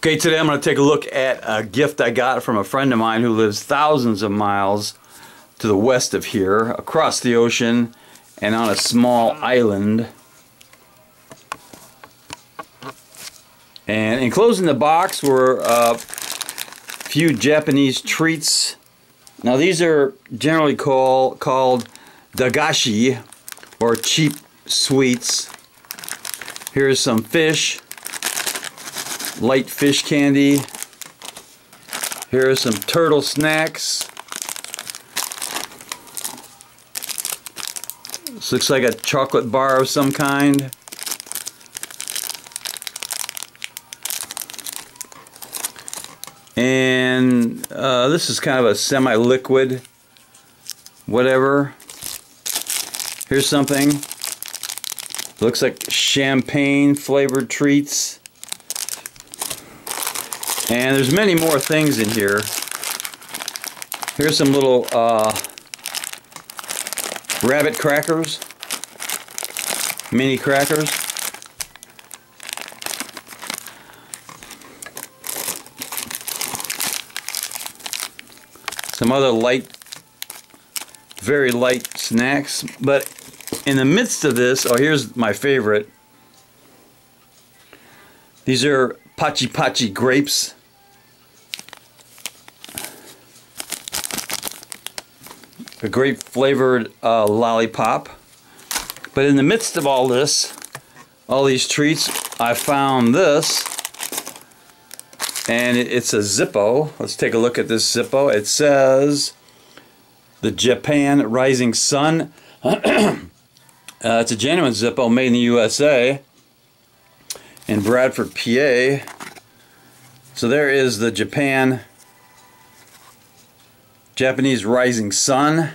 Okay, today I'm going to take a look at a gift I got from a friend of mine who lives thousands of miles to the west of here, across the ocean, and on a small island. And enclosed in the box were a few Japanese treats. Now these are generally called dagashi, or cheap sweets. Here's some fish. Light fish candy. Here are some turtle snacks. This looks like a chocolate bar of some kind. And this is kind of a semi-liquid whatever. Here's something. Looks like champagne flavored treats. And there's many more things in here. Here's some little rabbit crackers, mini crackers. Some other light, very light snacks. But in the midst of this, oh, here's my favorite. These are Pachi Pachi grapes. A grape flavored lollipop. But in the midst of all this, all these treats, I found this. And it's a Zippo. Let's take a look at this Zippo. It says the Japan Rising Sun. It's a genuine Zippo made in the USA. In Bradford, PA. So there is the Japanese Rising Sun.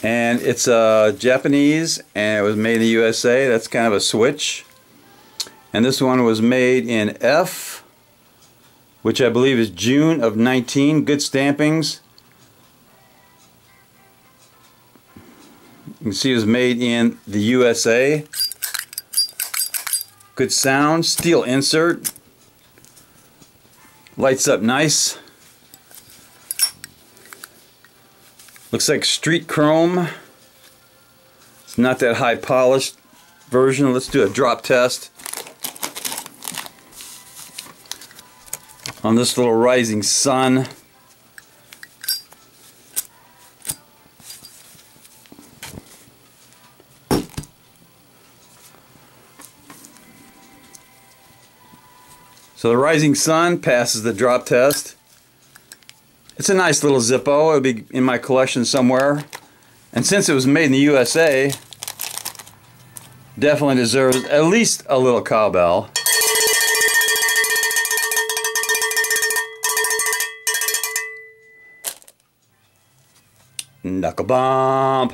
And it's Japanese, and it was made in the USA. That's kind of a switch. And this one was made in F, which I believe is June of 19. Good stampings. You can see it was made in the USA. Good sound. Steel insert. Lights up nice. Looks like street chrome. It's not that high polished version. Let's do a drop test on this little Rising Sun. So the Rising Sun passes the drop test. It's a nice little Zippo. It'll be in my collection somewhere. And since it was made in the USA, definitely deserves at least a little cowbell. Knuckle bump.